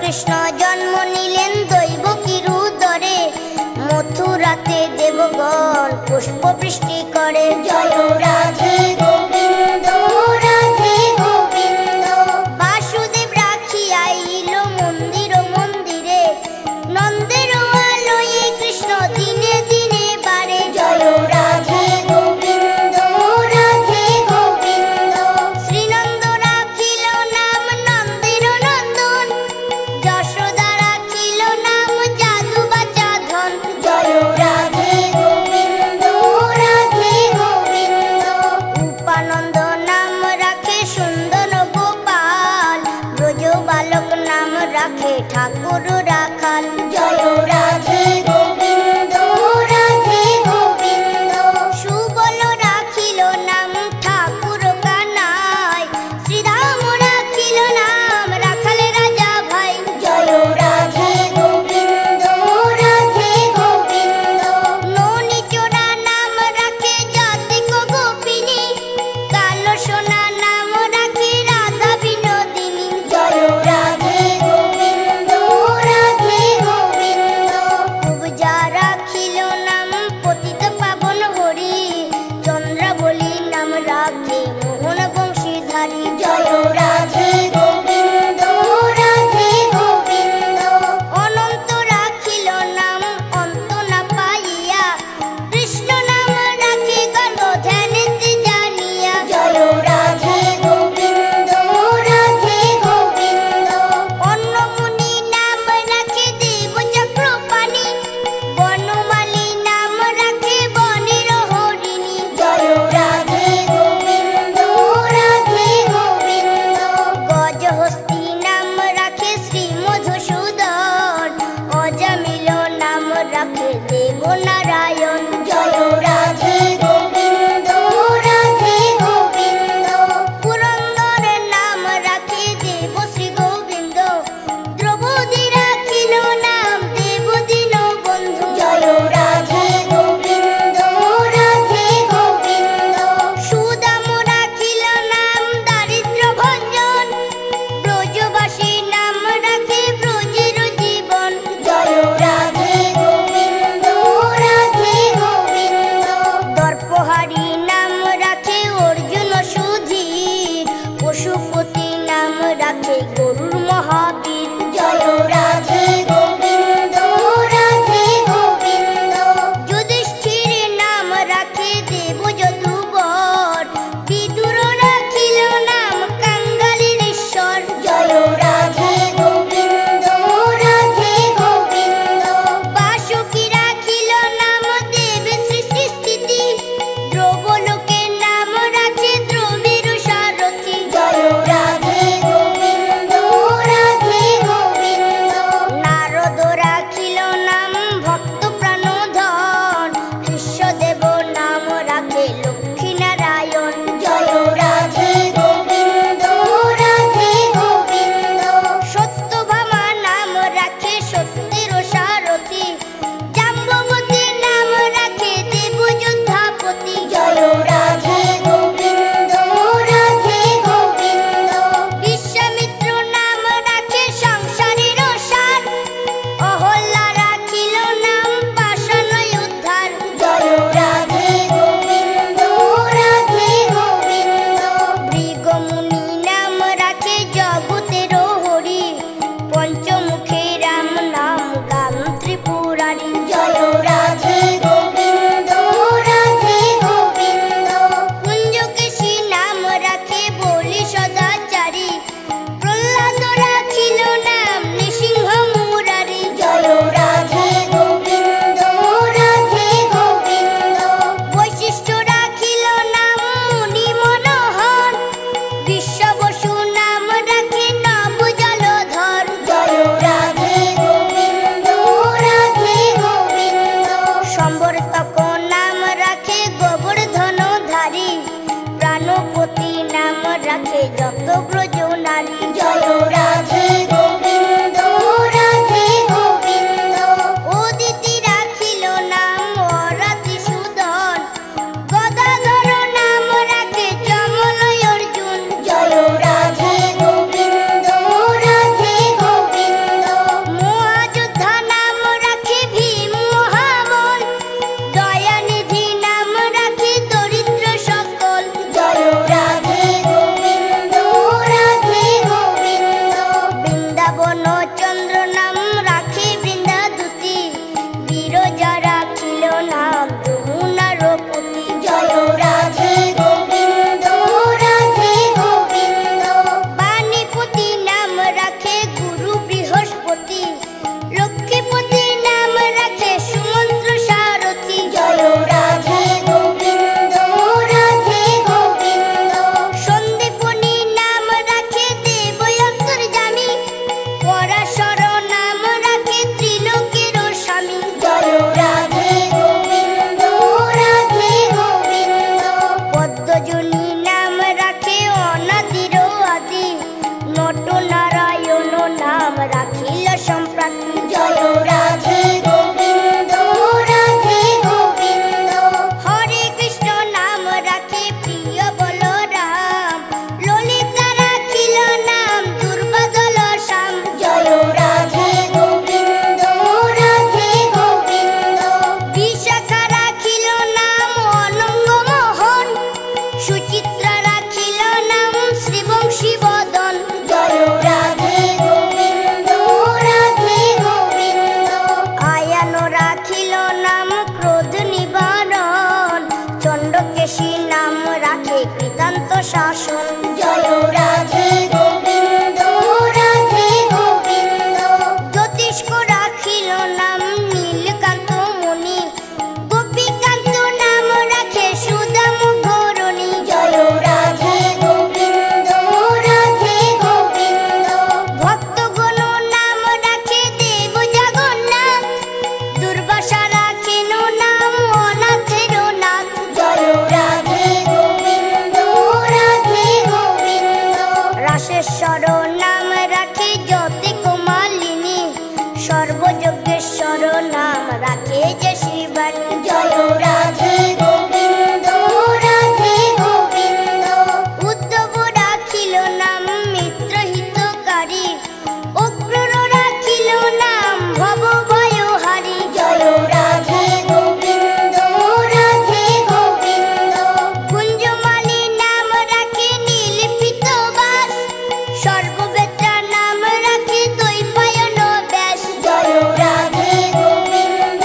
কৃষ্ণ জন্ম নিলেন দৈবকীর উদরে, মথুরাতে দেবগণ পুষ্প বৃষ্টি করে। জয় রাধে গোবিন্দ রাধে গোবিন্দ। বাসুদেব রাখি আইল মন্দির মন্দিরে, নন্দের আলোয়ে কৃষ্ণ দিনে দিনে বাড়ে। জয় রাধে গোবিন্দ রাধে গোবিন্দ। শ্রীনন্দ রাখিল নাম নন্দের নন্দন, যশোদা রাখিল নাম জাদু বাচা ধন। জয় রাধে গোবিন্দ রাধে গোবিন্দ। উপানন্দ নাম রাখে সুন্দর গোপাল, ব্রজ বালক নাম রাখে ঠাকুর রাখাল। জয় রাধে গোবিন্দ রাধে গোবিন্দ। সুবল রাখিল নাম ঠাকুর কানাই, শ্রীরাম রাখিল নাম রাখাল রাজা ভাই। জয় রাধে গোবিন্দ রাধে গোবিন্দ। ননী চোরা নাম রাখে জাতিক গোপিনী, কালো সোনা নাম রাখে রাধা বিনোদিনী। জয় রাধে গোবিন্দ রাধে রাখিল সম্প্রাতি। জয় রাধে গোবিন্দ রাধে গোবিন্দ। হরে কৃষ্ণ নাম রাখে প্রিয় বলরাম, ললিতা রাখিল নাম দুর্বাদল শ্যাম। জয় রাধে গোবিন্দ রাধে গোবিন্দ। বিশাখা রাখিল নাম অনঙ্গ মোহন, সুচিত্রা রাখিল নাম শ্রীবংশী বদন। জয় রাধে গোবিন্দ রাধে গোবিন্দ। আয়ান রাখিল নাম ক্রোধ নিবারণ, চণ্ডকেশী নাম রাখে কৃতান্ত শাসন। জয় রাধে গোবিন্দ রাধে গোবিন্দ। জ্যোতিষ্ক রাখিল নাম নীলকান্ত মুনি, গোপীকান্ত নাম রাখে সুদাম গৌরণী। জয় রাধে গোবিন্দ রাধে গোবিন্দ। ভক্তগণ নাম রাখে দেব জগন্নাথ, দুর্বাসা রাখেন নাম অনাথের নাথ। জয় রাধে গোবিন্দ রাধে গোবিন্দ। রাসেশ্বর নাম রাখে জ্যোতি কুমালিনী, সর্বযজ্ঞেশ্বর নাম রাখে যে শিবানী। জয় রাধে গোবিন্দ রাধে গোবিন্দ। উদ্ধব রাখিল নাম মিত্রহিতকারী, অক্রূর রাখিল নাম ভব ভয়হারী। জয় রাধে গোবিন্দ রাধে গোবিন্দ। কুঞ্জমালী নাম রাখে নীলপিত বাস, সর্ববেত্রা নাম রাখে দ্বৈপায়ন ব্যাস। জয় রাধে গোবিন্দ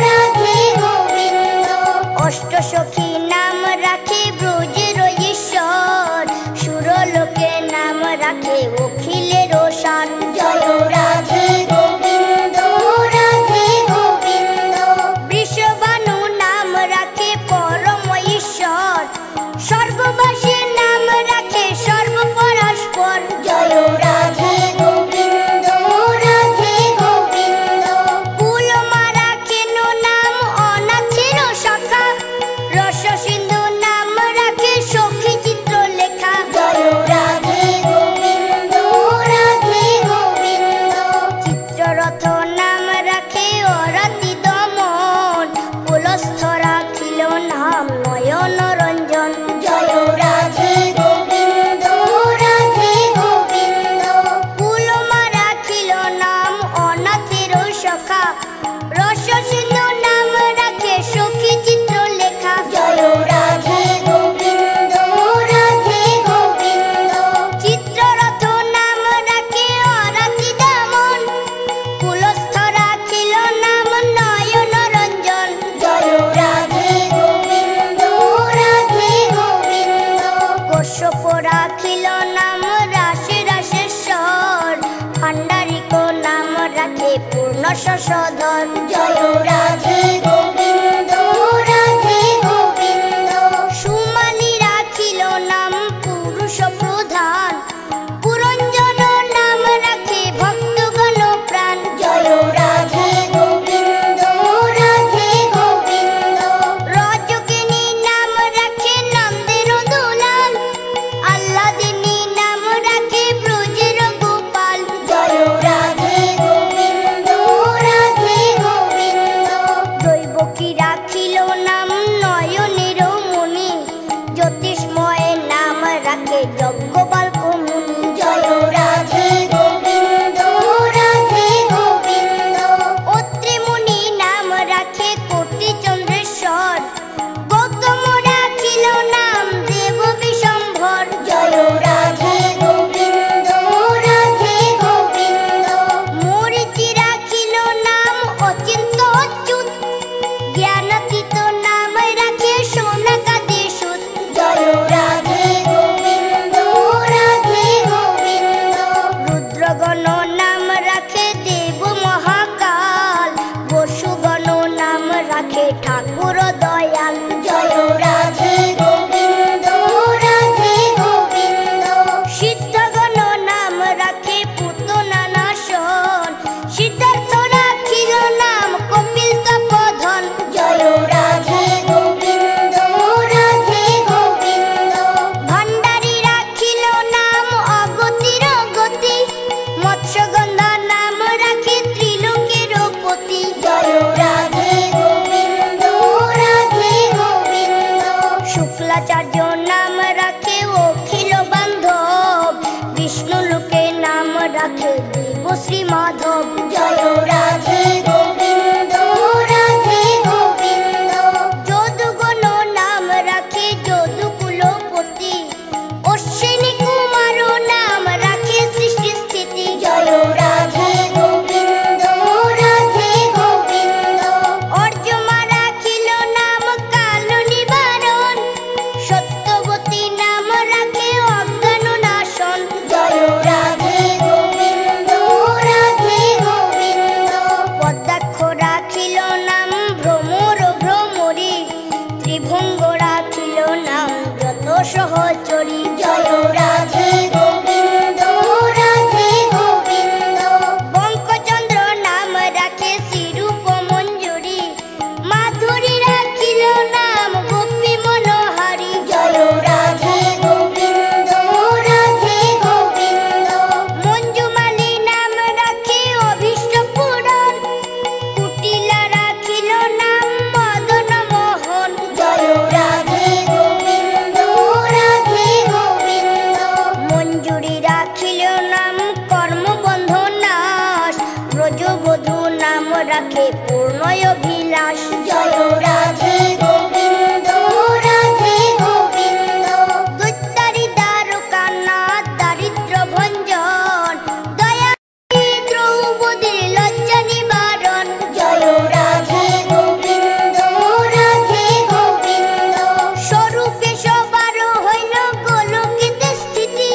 রাধে গোবিন্দ। অষ্টসখী নাম রাখে ব্রজের ঈশ্বর, সুরলোকে নাম রাখে অখিলের সার। জয় রাধে গোবিন্দ রাধে গোবিন্দ। বৃষভানু নাম রাখে পরম ঈশ্বর, সর্ববাসী নাম রাখে সর্বপরস্পর। জয় রাধে গোবিন্দ রাধে গোবিন্দ। কুলমা রাখেন নাম অনাথের সখা, রস সিন্ধু নাম রাখে সখী চিত্র লেখা। জয় রাধে গোবিন্দ রাধে গোবিন্দ। চিত্ররথ নাম রাখে অরাতি দমন, পুলস্থ রাখিল নাম নয়ন রঞ্জন। জয় রাধে গোবিন্দ রাধে গোবিন্দ। কুলমা রাখিল নাম অনাথের সখা, রস সিন্ধু নাম রাখে সখী চিত্র লেখা। জয় রাধে গোবিন্দ রাধে গোবিন্দ। চিত্ররথ নাম রাখে অরাতি দমন, কুলস্থ রাখিল নাম নয়ন রঞ্জন। জয় রাধে গোবিন্দ রাধে গোবিন্দ। কশ্যপ রাখিল নাম রাশি রাশেশ্বর, ভাণ্ডারিক নাম রাখে পূর্ণ শশধর। জয় রাধে গোবিন্দ রাধে গোবিন্দ। সুমালি রাখিল নাম পুরুষ প্রধান, পুরঞ্জন নাম রাখে ভক্তগণ প্রাণ। জয় রাধে গোবিন্দ রাধে গোবিন্দ। রজকিনী নাম রাখে নন্দের দুলাল, আল্লাদিনী নাম রাখে ব্রজের গোপাল। জয় রাধে গোবিন্দ রাধে গোবিন্দ। দেব শ্রী মাধব। জয় রাধে গোবিন্দ রাধে গোবিন্দ। যদুগণ নাম রাখে যদুকুলপতি, অশ্বিনী কুমার নাম রাখে সৃষ্টি স্থিতি। জয় রাধে গোবিন্দ রাধে গোবিন্দ। অর্জমা রাখিল নাম কাল নিবারণ, সত্যবতী নাম রাখে অজ্ঞান নাশন। জয় রাধে গোবিন্দ রাধে গোবিন্দ। পদ্মাক্ষ রাখিল নাম ভ্রমর ভ্রমরী, ত্রিভঙ্গ রাখিল নাম যত সহচরী। জয় রাধে গোবিন্দ রাধে গোবিন্দ। বঙ্কচন্দ্র নাম রাখে শ্রীরূপ মঞ্জুরি, মাধুরী রাখিল নাম গোপী মনোহারী। জয় রাধে গোবিন্দ রাধে গোবিন্দ। মঞ্জুমালী নাম রাখে অভীষ্ট পূরণ, কুটিলা রাখিল নাম মদন মোহন। জয় রাধে গোবিন্দ রাধে গোবিন্দ। মঞ্জুরি রাখিল নাম কর্মবন্ধ নাশ, ব্রজবধূ নাম রাখে পূর্ণয় অভিলাষ। জয় রাধে গোবিন্দ রাধে গোবিন্দ। দৈত্যারি দ্বারকানাথ দারিদ্র ভঞ্জন, দয়া দ্রৌপদীর লজ্জা নিবারণ। জয় রাধে গোবিন্দ রাধে গোবিন্দ। স্বরূপে সবার হইল গোলকেতে স্থিতি,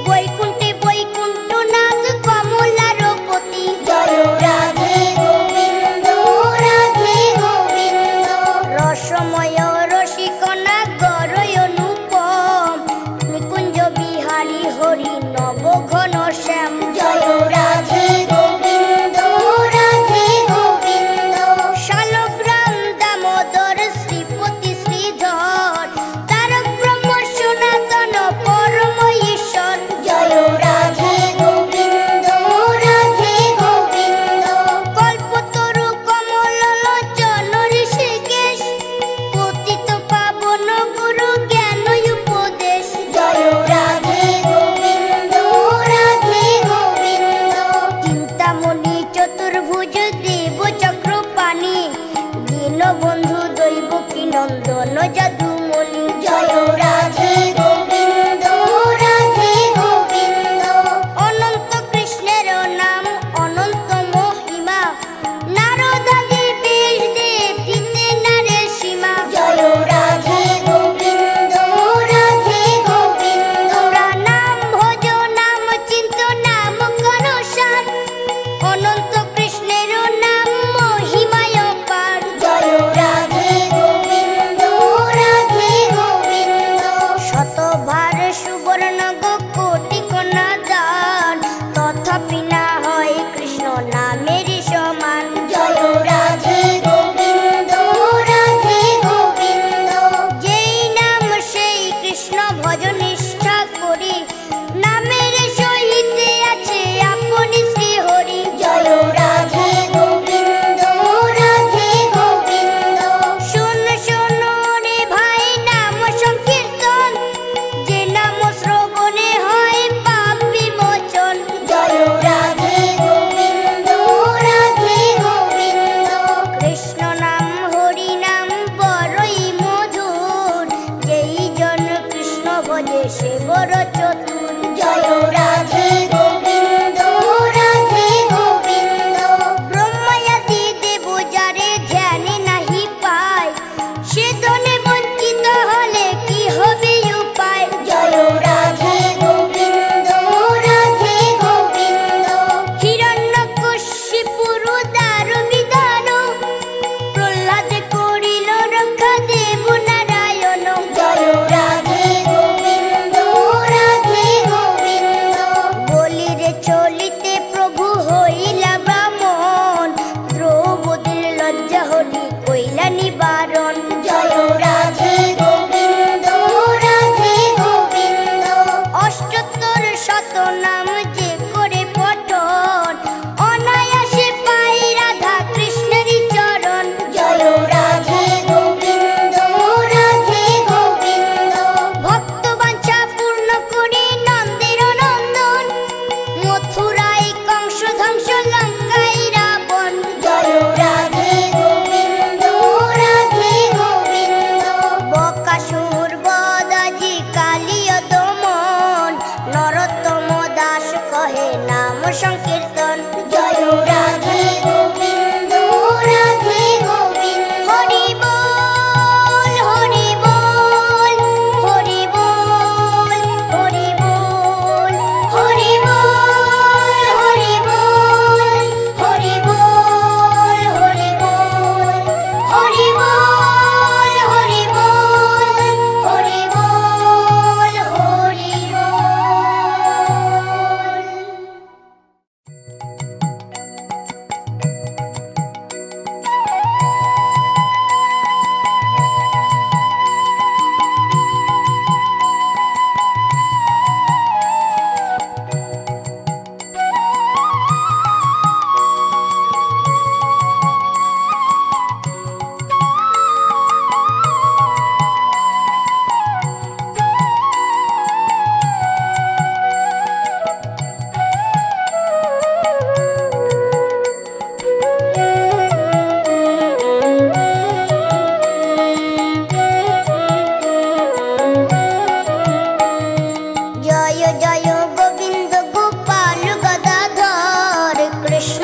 বৈকুণ্ঠে বৈকুণ্ঠনাথ কমলার পতি। জয় রাধে গোবিন্দ রাধে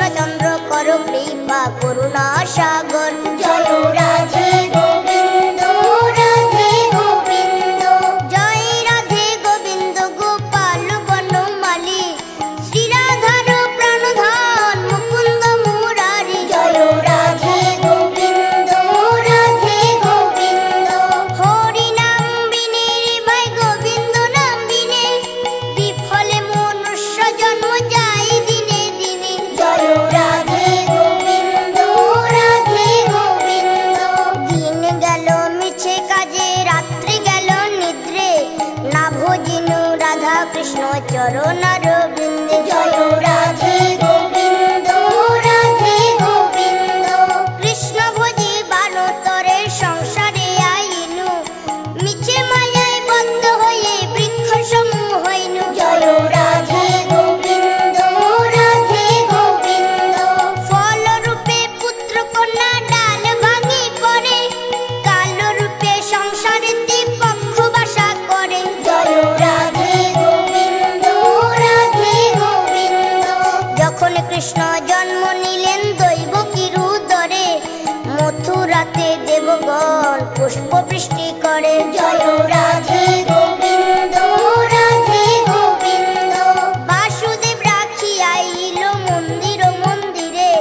কৃষ্ণচন্দ্র কর কৃপা করুণা সাগর। জয় রাধে গোবিন্দ রাধে গোবিন্দ, জয় রাধে গোবিন্দ গোপাল বনমালী, শ্রীরাধার প্রাণধন মুকুন্দ মুরারি। জয় রাধে গোবিন্দ রাধে গোবিন্দ, হরি নাম বিনে রে ভাই গোবিন্দ নাম বিনে, বিফলে মনুষ্য জন্ম যায় দিনে দিনে। জয় রাধে গোবিন্দ রাধে গোবিন্দ, দিন গেল মিছে কাজে রাত্রি গেল নিদ্রে, না ভজিনু রাধা কৃষ্ণ চরণার বৃন্দে। জয় রাধে গোবিন্দ রাধে গোবিন্দ, কৃষ্ণ ভজি বানতরে সংসারে আইনু, মিছে মায়ায় বদ্ধ হয়ে বৃক্ষ সমূহ হইনু। জয় রাধে গোবিন্দ রাধে গোবিন্দ, ফল রূপে পুত্র কন্যা ডাল ভাঙি পড়ে, কাল রূপে সংসারেতে পক্ষ বাসা করে। জয় রাধে গোবিন্দ রাধে গোবিন্দ, যখন কৃষ্ণ জন্ম নিলেন দৈবকীর উদরে, মথুরাতে দেবগণ পুষ্প বৃষ্টি করে। জয় রাধে গোবিন্দ রাধে গোবিন্দ, বাসুদেব রাখি আইল মন্দির মন্দিরে,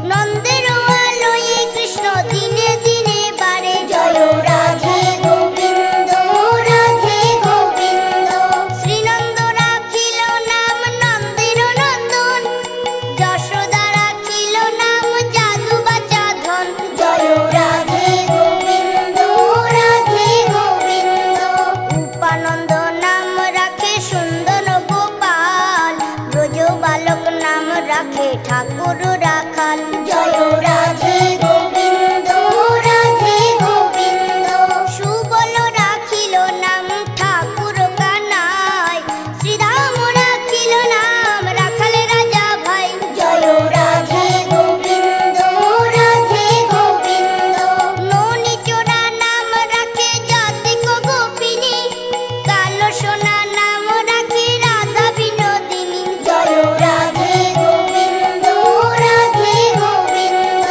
নন্দের আলোয়ে কৃষ্ণ দিনে দিনে বাড়ে। জয় রাধে গোবিন্দ রাধে গোবিন্দ, শ্রীনন্দ রাখিল নাম নন্দের নন্দন, যশোদা রাখিল নাম যাদু বাচা ধন। জয় রাধে গোবিন্দ রাধে গোবিন্দ, উপানন্দ নাম রাখে সুন্দর গোপাল, ব্রজ বালক নাম রাখে ঠাকুর রাখাল। জয় রাধে গোবিন্দ রাধে গোবিন্দ, সুবল রাখিল নাম ঠাকুর কানাই, শ্রীধাম রাখিল নাম রাখাল রাজা ভাই। জয় রাধে গোবিন্দ রাধে গোবিন্দ, ননি চোরা নাম রাখে জাতিক গোপিনী, কালো সোনা নাম রাখে রাধা বিনোদিনী। জয় রাধে গোবিন্দ রাধে গোবিন্দ,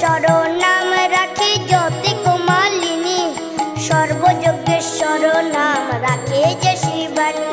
সর্বযজ্ঞেশ্বর নাম রাখে জ্যোতি কুমালিনী, সর্বযজ্ঞেশ্বর নাম রাখে যে শিবানী।